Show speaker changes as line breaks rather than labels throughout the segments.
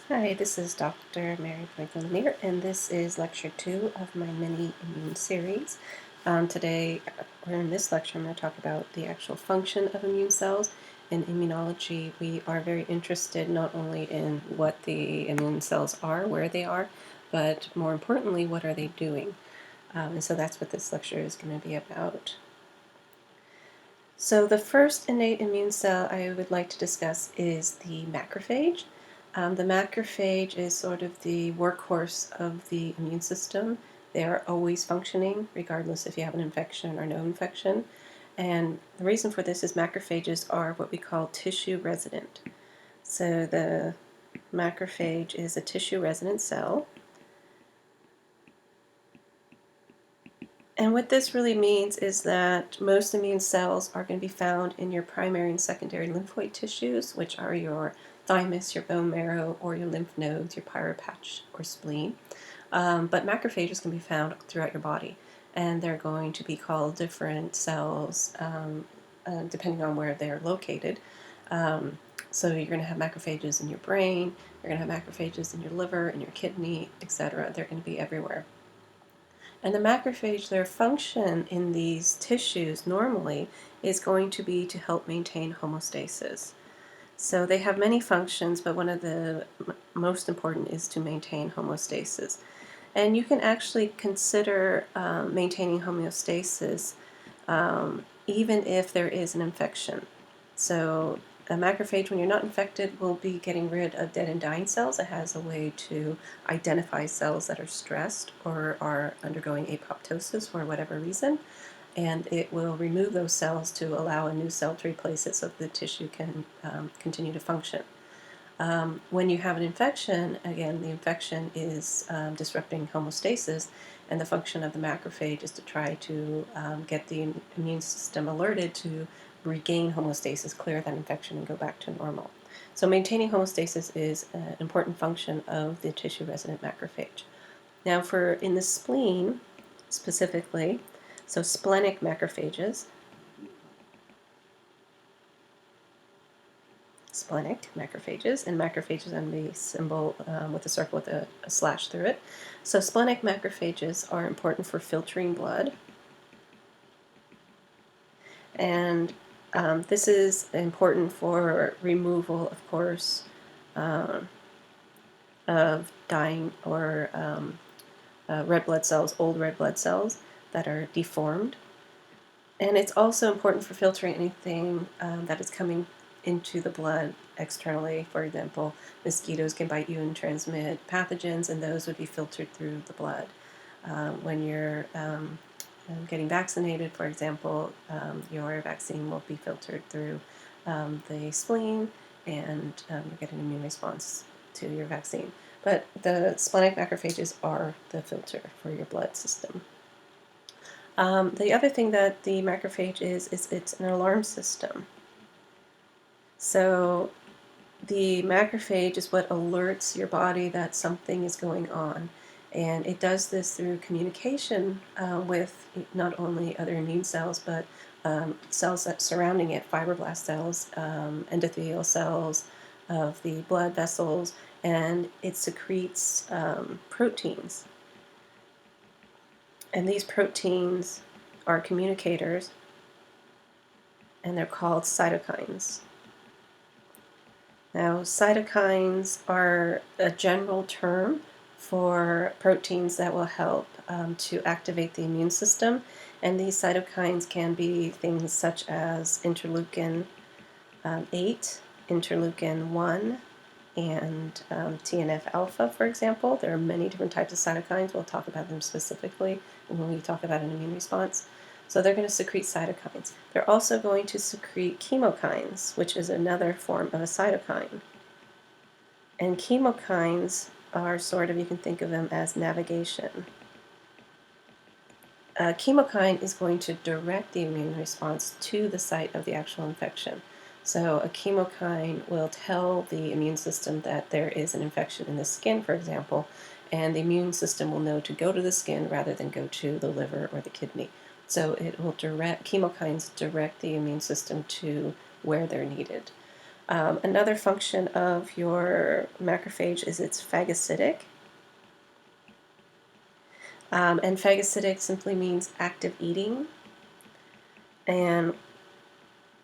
Hi, this is Dr. Mary Franklin-Lemire, and this is lecture 2 of my mini immune series. Today, or in this lecture, I'm going to talk about the actual function of immune cells. In immunology, we are very interested not only in what the immune cells are, where they are, but more importantly, what are they doing? And so that's what this lecture is going to be about. So the first innate immune cell I would like to discuss is the macrophage. The macrophage is sort of the workhorse of the immune system. They are always functioning, regardless if you have an infection or no infection. And the reason for this is macrophages are what we call tissue resident. So the macrophage is a tissue resident cell. And what this really means is that most immune cells are going to be found in your primary and secondary lymphoid tissues, which are your thymus, your bone marrow, or your lymph nodes, your pyropatch or spleen. But macrophages can be found throughout your body, and they're going to be called different cells depending on where they're located. So you're going to have macrophages in your brain, you're going to have macrophages in your liver, in your kidney, etc. They're going to be everywhere. And the macrophage, their function in these tissues normally is going to be to help maintain homeostasis. So they have many functions, but one of the most important is to maintain homeostasis. And you can actually consider maintaining homeostasis even if there is an infection. So a macrophage, when you're not infected, will be getting rid of dead and dying cells. It has a way to identify cells that are stressed or are undergoing apoptosis for whatever reason, and it will remove those cells to allow a new cell to replace it so that the tissue can continue to function. When you have an infection, again, the infection is disrupting homeostasis, and the function of the macrophage is to try to get the immune system alerted to regain homeostasis, clear that infection, and go back to normal. So maintaining homeostasis is an important function of the tissue-resident macrophage. Now in the spleen, specifically, so splenic macrophages, and macrophages on the symbol with a circle with a slash through it. So splenic macrophages are important for filtering blood, and this is important for removal, of course, of dying or red blood cells, old red blood cells that are deformed. And it's also important for filtering anything that is coming into the blood externally. For example, mosquitoes can bite you and transmit pathogens, and those would be filtered through the blood. When you're getting vaccinated, for example, your vaccine will be filtered through the spleen, and you get an immune response to your vaccine. But the splenic macrophages are the filter for your blood system. The other thing that the macrophage is it's an alarm system. So the macrophage is what alerts your body that something is going on. And it does this through communication with not only other immune cells, but cells that surrounding it, fibroblast cells, endothelial cells of the blood vessels, and it secretes proteins. And these proteins are communicators, and they're called cytokines. Now, cytokines are a general term for proteins that will help to activate the immune system, and these cytokines can be things such as interleukin 8, interleukin 1, and TNF alpha, for example. There are many different types of cytokines. We'll talk about them specifically when we talk about an immune response. So they're going to secrete cytokines. They're also going to secrete chemokines, which is another form of a cytokine. And chemokines are sort of, you can think of them as navigation. A chemokine is going to direct the immune response to the site of the actual infection. So a chemokine will tell the immune system that there is an infection in the skin, for example, and the immune system will know to go to the skin rather than go to the liver or the kidney. So chemokines direct the immune system to where they're needed. Another function of your macrophage is it's phagocytic. And phagocytic simply means active eating. And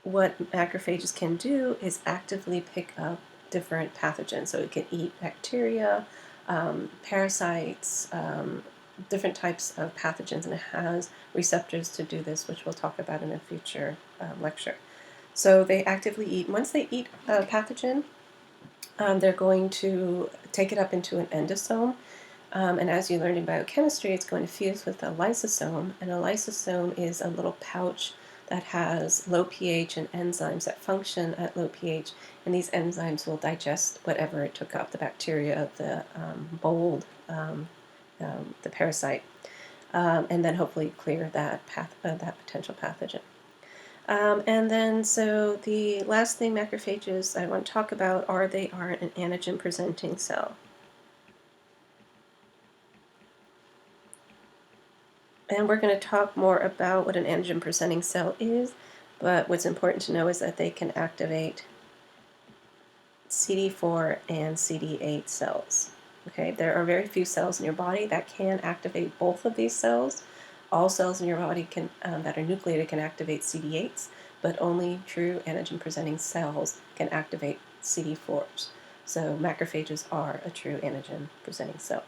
what macrophages can do is actively pick up different pathogens. So it can eat bacteria, parasites, different types of pathogens, and it has receptors to do this, which we'll talk about in a future lecture. So they actively eat. Once they eat a pathogen, they're going to take it up into an endosome. And as you learned in biochemistry, it's going to fuse with a lysosome. And a lysosome is a little pouch that has low pH and enzymes that function at low pH. And these enzymes will digest whatever it took up, the bacteria, the mold, the parasite, and then hopefully clear that potential pathogen. And then, so the last thing macrophages I want to talk about are they are an antigen-presenting cell. And we're going to talk more about what an antigen-presenting cell is, but what's important to know is that they can activate CD4 and CD8 cells. Okay, there are very few cells in your body that can activate both of these cells. All cells in your body can, that are nucleated can activate CD8s, but only true antigen-presenting cells can activate CD4s. So macrophages are a true antigen-presenting cell.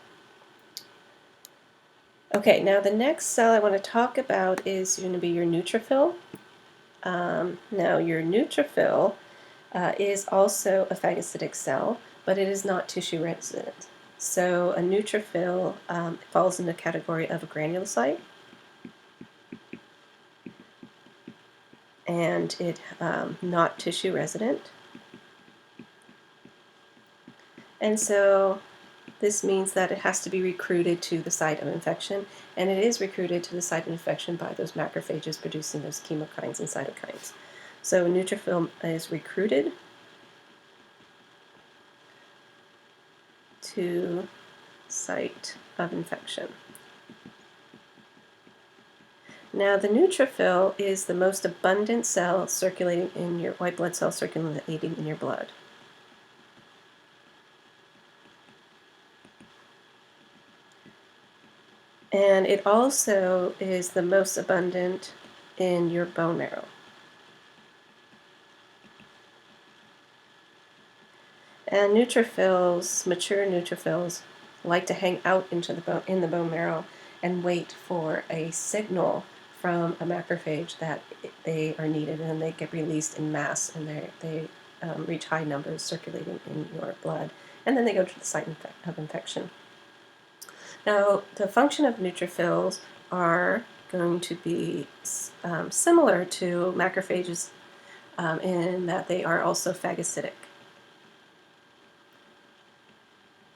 Okay, now the next cell I want to talk about is going to be your neutrophil. Now your neutrophil is also a phagocytic cell, but it is not tissue resident. So a neutrophil falls in the category of a granulocyte, and it not tissue resident. And so this means that it has to be recruited to the site of infection, and it is recruited to the site of infection by those macrophages producing those chemokines and cytokines. So a neutrophil is recruited to site of infection. Now the neutrophil is the most abundant cell circulating in your white blood cell circulating in your blood. And it also is the most abundant in your bone marrow. And neutrophils, mature neutrophils, like to hang out into in the bone marrow and wait for a signal from a macrophage that they are needed, and they get released in mass, and they reach high numbers circulating in your blood, and then they go to the site of infection. Now, the function of neutrophils are going to be similar to macrophages in that they are also phagocytic.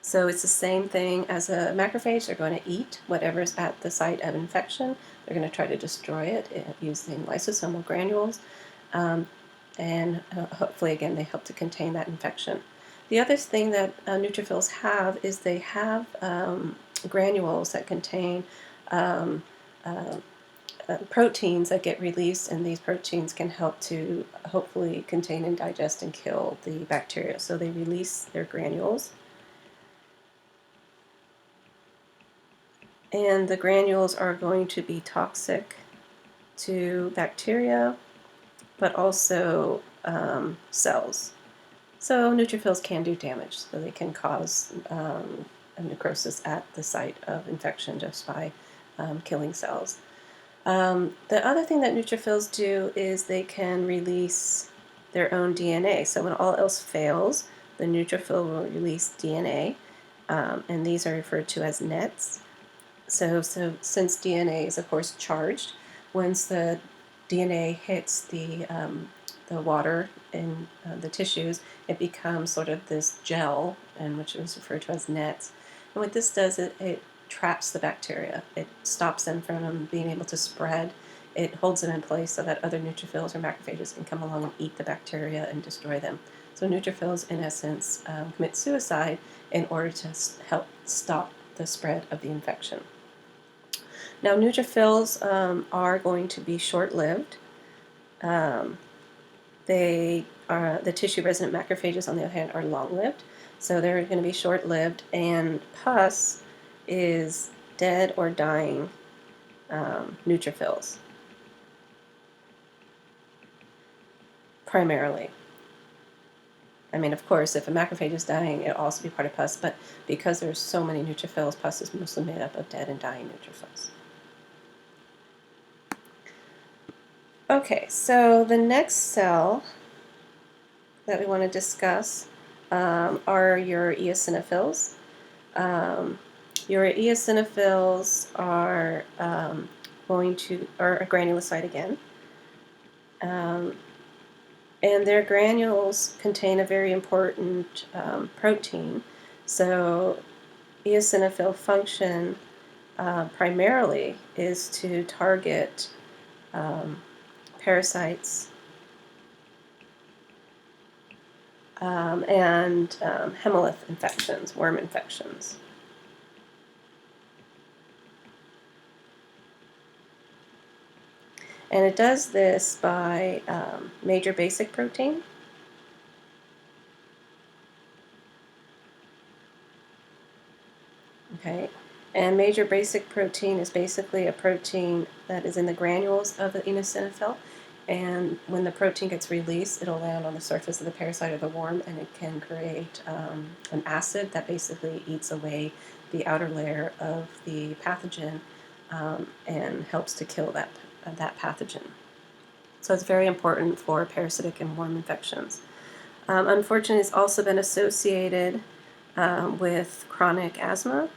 So it's the same thing as a macrophage. They're going to eat whatever's at the site of infection. They're going to try to destroy it using lysosomal granules. And hopefully, again, they help to contain that infection. The other thing that neutrophils have is they have granules that contain proteins that get released, and these proteins can help to hopefully contain and digest and kill the bacteria. So they release their granules. And the granules are going to be toxic to bacteria, but also cells. So neutrophils can do damage, so they can cause a necrosis at the site of infection just by killing cells. The other thing that neutrophils do is they can release their own DNA. So when all else fails, the neutrophil will release DNA, and these are referred to as nets. So since DNA is, of course, charged, once the DNA hits the water in the tissues, it becomes sort of this gel, and which is referred to as nets. And what this does, it traps the bacteria. It stops them from being able to spread. It holds them in place so that other neutrophils or macrophages can come along and eat the bacteria and destroy them. So neutrophils, in essence, commit suicide in order to help stop the spread of the infection. Now, neutrophils are going to be short-lived. They The tissue-resident macrophages, on the other hand, are long-lived, so they're going to be short-lived, and pus is dead or dying neutrophils, primarily. I mean, of course, if a macrophage is dying, it'll also be part of pus, but because there's so many neutrophils, pus is mostly made up of dead and dying neutrophils. Okay, so the next cell that we want to discuss are your eosinophils. Your eosinophils are are a granulocyte again. And their granules contain a very important protein. So eosinophil function primarily is to target parasites and hemolymph infections, worm infections. And it does this by major basic protein. Okay, and major basic protein is basically a protein that is in the granules of the eosinophil, and when the protein gets released, it'll land on the surface of the parasite or the worm, and it can create an acid that basically eats away the outer layer of the pathogen and helps to kill that pathogen. So it's very important for parasitic and worm infections. Unfortunately, it's also been associated with chronic asthma.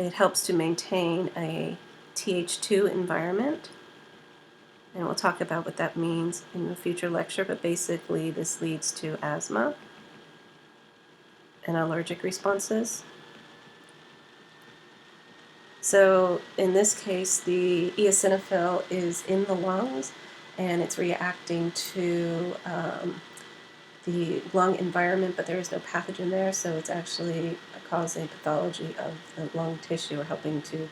It helps to maintain a Th2 environment, and we'll talk about what that means in a future lecture, but basically this leads to asthma and allergic responses. So in this case, the eosinophil is in the lungs, and it's reacting to the lung environment, but there is no pathogen there, so it's actually causing pathology of the lung tissue, or helping to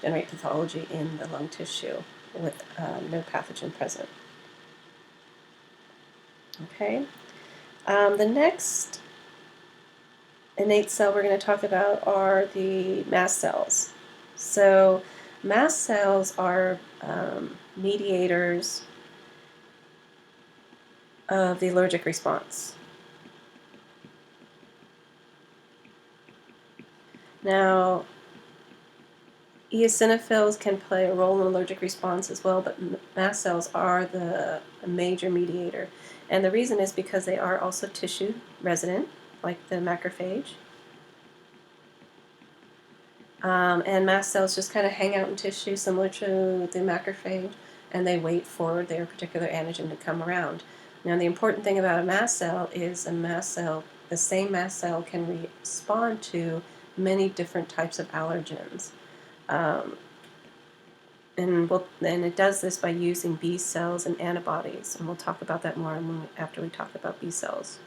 generate pathology in the lung tissue with no pathogen present. Okay. The next innate cell we're going to talk about are the mast cells. So mast cells are mediators of the allergic response. Now, eosinophils can play a role in allergic response as well, but mast cells are the major mediator. And the reason is because they are also tissue resident, like the macrophage. And mast cells just kind of hang out in tissue, similar to the macrophage, and they wait for their particular antigen to come around. Now, the important thing about a mast cell is the same mast cell can respond to many different types of allergens. And it does this by using B cells and antibodies, and we'll talk about that more after we talk about B cells.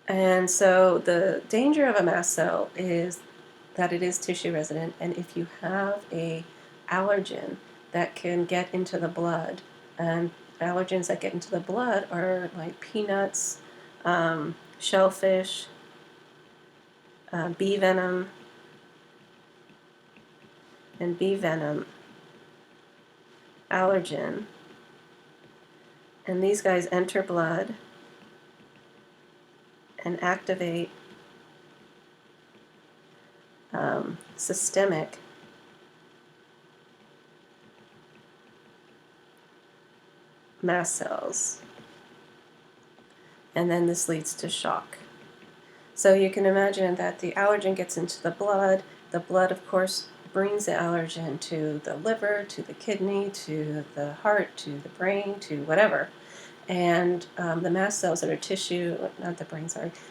And so the danger of a mast cell is that it is tissue resident, and if you have a allergen that can get into the blood, and allergens that get into the blood are like peanuts, shellfish, bee venom, and bee venom allergen, and these guys enter blood and activate systemic mast cells, and then this leads to shock. So you can imagine that the allergen gets into the blood of course brings the allergen to the liver, to the kidney, to the heart, to the brain, to whatever. And the mast cells that are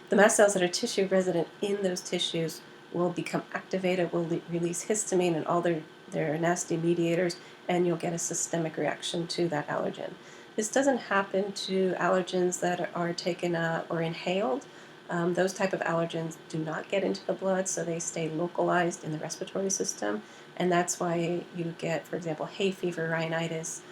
the mast cells that are tissue resident in those tissues will become activated, will release histamine and all their nasty mediators, and you'll get a systemic reaction to that allergen. This doesn't happen to allergens that are taken or inhaled, Those type of allergens do not get into the blood, so they stay localized in the respiratory system, and that's why you get, for example, hay fever, rhinitis,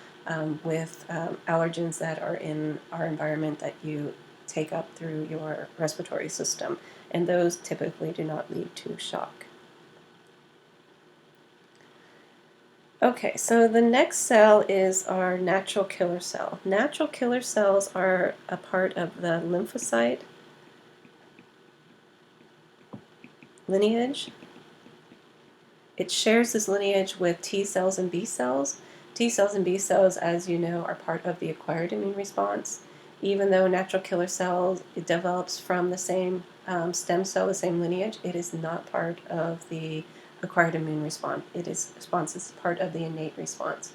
with allergens that are in our environment that you take up through your respiratory system, and those typically do not lead to shock. Okay, so the next cell is our natural killer cell. Natural killer cells are a part of the lymphocyte lineage. It shares this lineage with T cells and B cells. T cells and B cells, as you know, are part of the acquired immune response. Even though natural killer cells, it develops from the same stem cell, the same lineage, it is not part of the acquired immune response. Response is part of the innate response.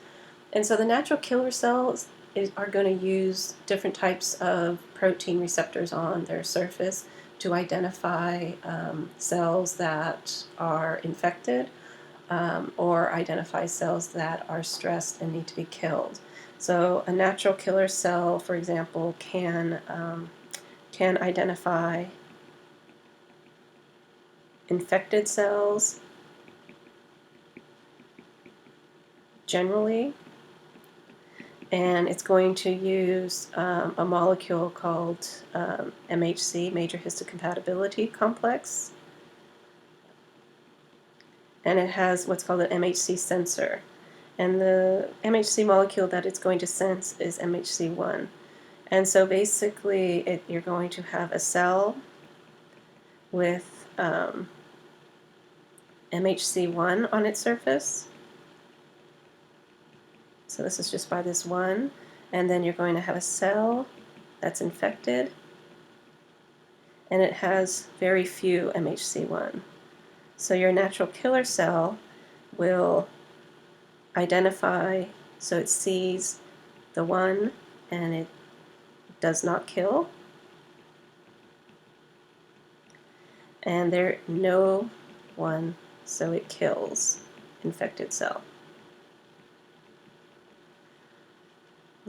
And so the natural killer cells are going to use different types of protein receptors on their surface to identify cells that are infected, or identify cells that are stressed and need to be killed. So a natural killer cell, for example, can identify infected cells generally, and it's going to use a molecule called MHC, major histocompatibility complex, and it has what's called an MHC sensor. And the MHC molecule that it's going to sense is MHC1. And so basically you're going to have a cell with MHC1 on its surface. So this is just by this one. And then you're going to have a cell that's infected, and it has very few MHC1. So your natural killer cell will identify, so it sees the one and it does not kill, and there no one, so it kills infected cell.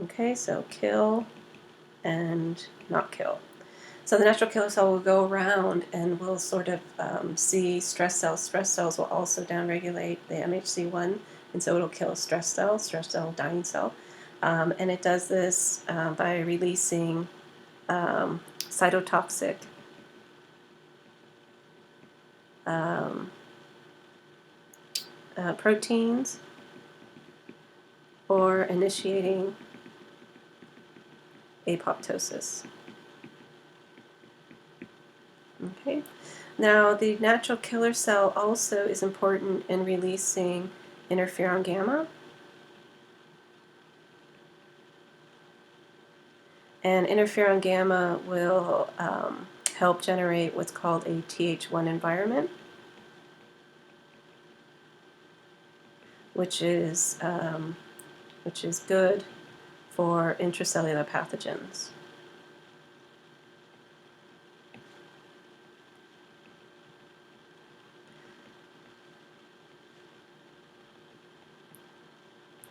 Okay, so kill and not kill. So the natural killer cell will go around and will sort of see stress cells. Stress cells will also downregulate the MHC1, and so it'll kill a stress cell, dying cell. And it does this by releasing cytotoxic proteins, or initiating apoptosis. Okay. Now, the natural killer cell also is important in releasing interferon gamma. And interferon gamma will help generate what's called a Th1 environment, which is good for intracellular pathogens.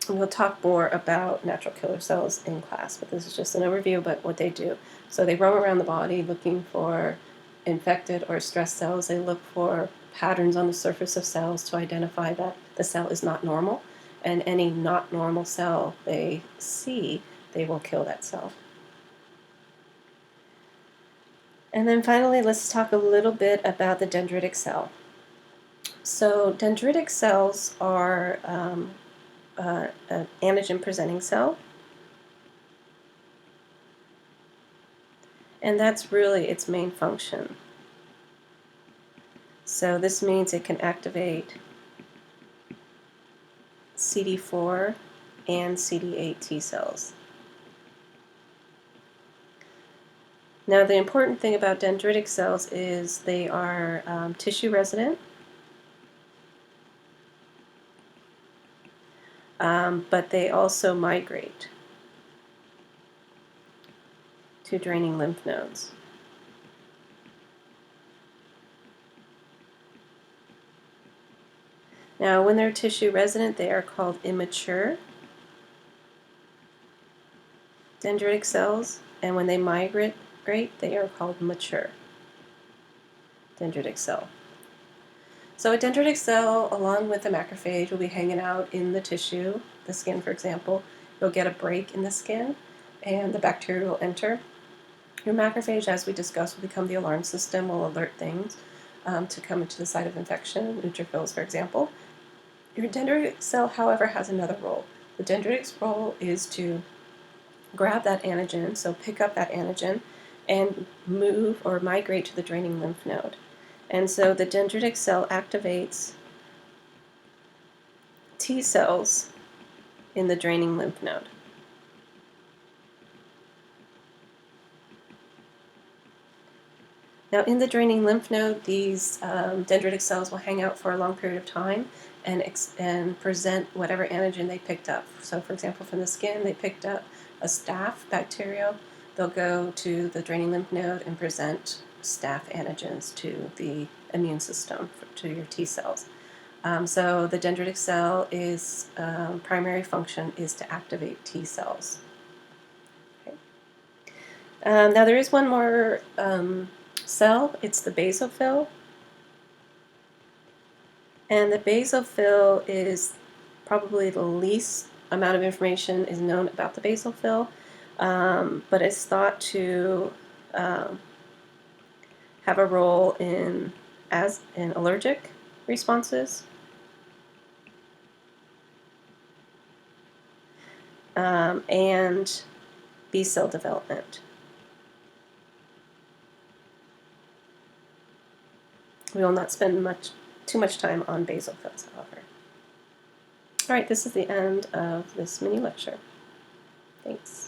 And we'll talk more about natural killer cells in class, but this is just an overview about what they do. So they roam around the body looking for infected or stressed cells. They look for patterns on the surface of cells to identify that the cell is not normal, and any not normal cell they see, they will kill that cell. And then finally, let's talk a little bit about the dendritic cell. So dendritic cells are an antigen-presenting cell, and that's really its main function. So this means it can activate CD4 and CD8 T cells. Now, the important thing about dendritic cells is they are tissue resident, but they also migrate to draining lymph nodes. Now, when they're tissue resident, they are called immature dendritic cells, and when they migrate, they are called mature. dendritic cell. So a dendritic cell, along with the macrophage, will be hanging out in the tissue, the skin, for example. You'll get a break in the skin, and the bacteria will enter. Your macrophage, as we discussed, will become the alarm system, will alert things to come into the site of infection, neutrophils, for example. Your dendritic cell, however, has another role. The dendritic's role is to grab that antigen, so pick up that antigen, and move or migrate to the draining lymph node. And so the dendritic cell activates T cells in the draining lymph node. Now, in the draining lymph node, these dendritic cells will hang out for a long period of time and present whatever antigen they picked up. So, for example, from the skin, they picked up a staph bacterial. They'll go to the draining lymph node and present staph antigens to the immune system, to your T cells. So the dendritic cell is primary function is to activate T cells. Okay. Now there is one more cell. It's the basophil, and the basophil is probably the least amount of information is known about the basophil, but it's thought to have a role in allergic responses. And B cell development. We will not spend too much time on basophils, however. All right, this is the end of this mini lecture. Thanks.